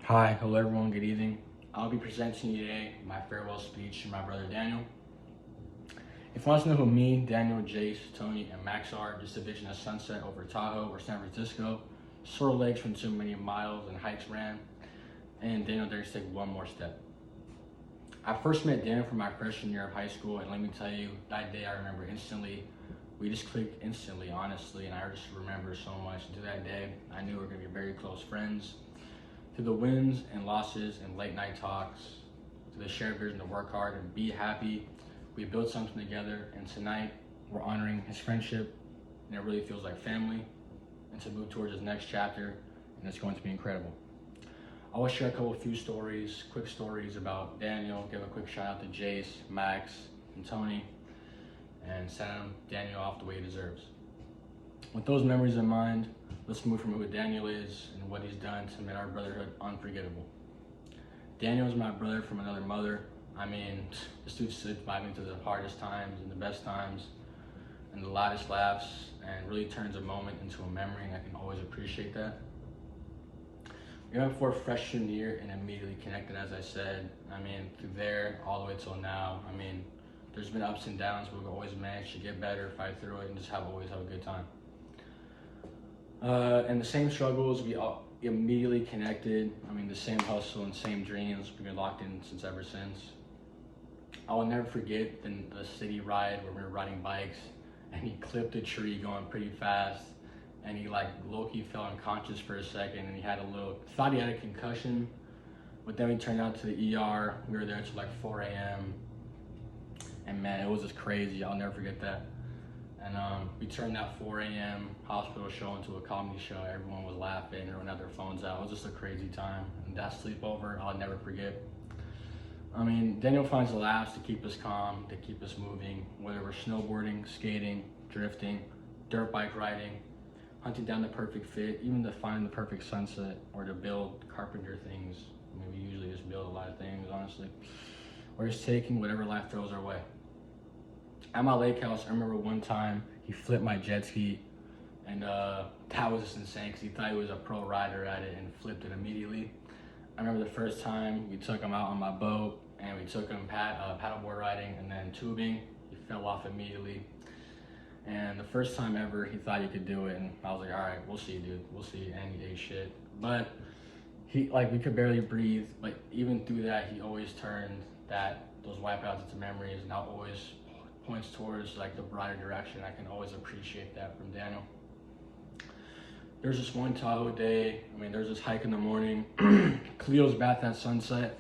Hi, hello everyone, good evening. I'll be presenting you today my farewell speech to my brother Daniel. If you want to know who me, Daniel, Jace, Tony, and Max are, just a vision of sunset over Tahoe or San Francisco, sore legs from too many miles and hikes ran, and Daniel dares to take one more step. I first met Daniel from my freshman year of high school, and let me tell you, that day I remember instantly. We just clicked instantly, honestly, and I just remember so much. And to that day, I knew we were going to be very close friends. Through the wins and losses and late night talks, to the shared vision to work hard and be happy, we built something together, and tonight we're honoring his friendship, and it really feels like family, and to move towards his next chapter, and it's going to be incredible. I will share a few stories, quick stories about Daniel, give a quick shout out to Jace, Max, and Tony, and send Daniel off the way he deserves. With those memories in mind, let's move from who Daniel is and what he's done to make our brotherhood unforgettable. Daniel is my brother from another mother. I mean, this dude stood by me through the hardest times and the best times and the loudest laughs, and really turns a moment into a memory, and I can always appreciate that. We went for freshman year and immediately connected, as I said. I mean, through there all the way till now. I mean, there's been ups and downs, but we've always managed to get better, fight through it, and just always have a good time. And the same struggles, we all immediately connected. I mean, the same hustle and same dreams. We've been locked in since ever since. I will never forget the city ride where we were riding bikes, and he clipped a tree going pretty fast, and he like low-key fell unconscious for a second, and he had thought he had a concussion, but then we turned out to the ER. We were there till like 4 a.m. and man, it was just crazy. I'll never forget that. And we turned that 4 a.m. hospital show into a comedy show. Everyone was laughing, everyone had their phones out. It was just a crazy time. And that sleepover, I'll never forget. I mean, Daniel finds the laughs to keep us calm, to keep us moving, whether we're snowboarding, skating, drifting, dirt bike riding, hunting down the perfect fit, even to find the perfect sunset, or to build carpenter things. I mean, we usually just build a lot of things, honestly. Or just taking whatever life throws our way. At my lake house, I remember one time he flipped my jet ski, and that was just insane because he thought he was a pro rider at it and flipped it immediately. I remember the first time we took him out on my boat and we took him paddleboard riding and then tubing. He fell off immediately. And the first time ever, he thought he could do it, and I was like, all right, we'll see, dude, we'll see, and he ate shit. But we could barely breathe, but even through that, he always turned those wipeouts into memories, and now always points towards like the brighter direction. I can always appreciate that from Daniel. There's this one Tahoe day, there's this hike in the morning, Cleo's bath at sunset,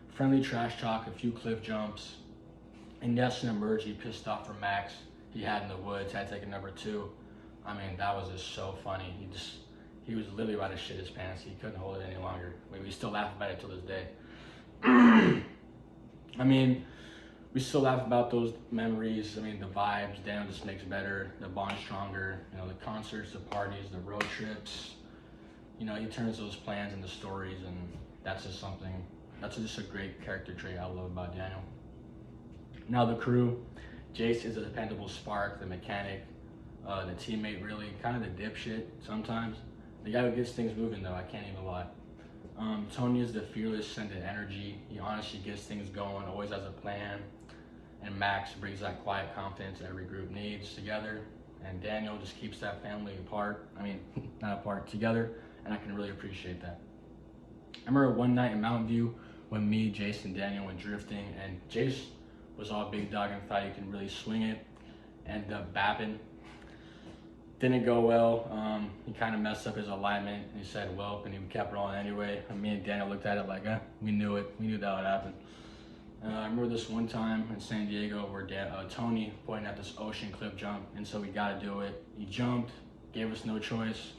friendly trash talk, a few cliff jumps, and yes, an emergency pissed off from Max he had in the woods, had taken number 2. That was just so funny. He was literally about to shit his pants. He couldn't hold it any longer. We still laugh about it till this day. We still laugh about those memories. The vibes, Daniel just makes better, the bond stronger, the concerts, the parties, the road trips. He turns those plans into stories, and that's just a great character trait I love about Daniel. Now the crew, Jace is a dependable spark, the mechanic, the teammate, really, kind of the dipshit sometimes. The guy who gets things moving though, I can't even lie. Tony is the fearless, scented energy. He honestly gets things going, always has a plan. And Max brings that quiet confidence that every group needs together. And Daniel just keeps that family together. And I can really appreciate that. I remember one night in Mountain View when me, Jace, and Daniel went drifting, and Jace was all big dog and thought he could really swing it. Ended up bapping. Didn't go well. He kind of messed up his alignment. He said, "Well," and he kept rolling anyway. And me and Daniel looked at it like, we knew it. We knew that would happen. I remember this one time in San Diego where Tony pointed at this ocean cliff jump, and so we got to do it. He jumped, gave us no choice,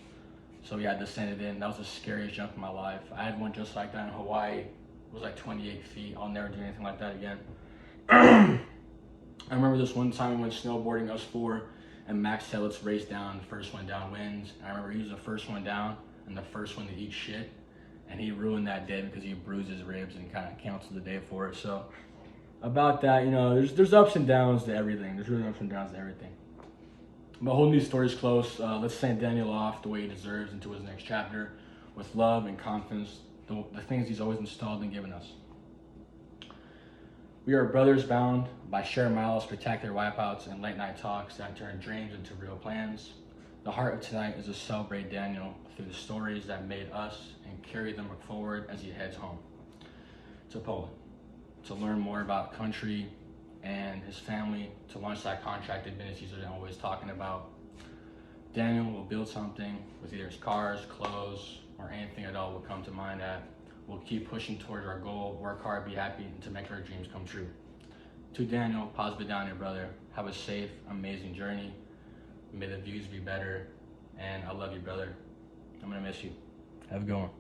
so we had to send it in. That was the scariest jump in my life. I had one just like that in Hawaii. It was like 28 feet. I'll never do anything like that again. I remember this one time we went snowboarding, us 4, and Max said, "Let's race down. The first one down wins." And I remember he was the first one down and the first one to eat shit. And he ruined that day because he bruised his ribs and kind of canceled the day for it. So about that, there's ups and downs to everything. There's really ups and downs to everything. But holding these stories close, let's send Daniel off the way he deserves into his next chapter with love and confidence the things he's always installed and given us. We are brothers bound by shared miles, spectacular wipeouts, and late night talks that turn dreams into real plans. The heart of tonight is to celebrate Daniel through the stories that made us and carry them forward as he heads home to Poland to learn more about country and his family, to launch that contracted business he's always talking about. Daniel will build something with either his cars, clothes, or anything at all will come to mind that we'll keep pushing towards our goal, work hard, be happy, and to make our dreams come true. To Daniel, pause it down, your brother. Have a safe, amazing journey. May the views be better, and I love you, brother. I'm gonna miss you. Have a good one.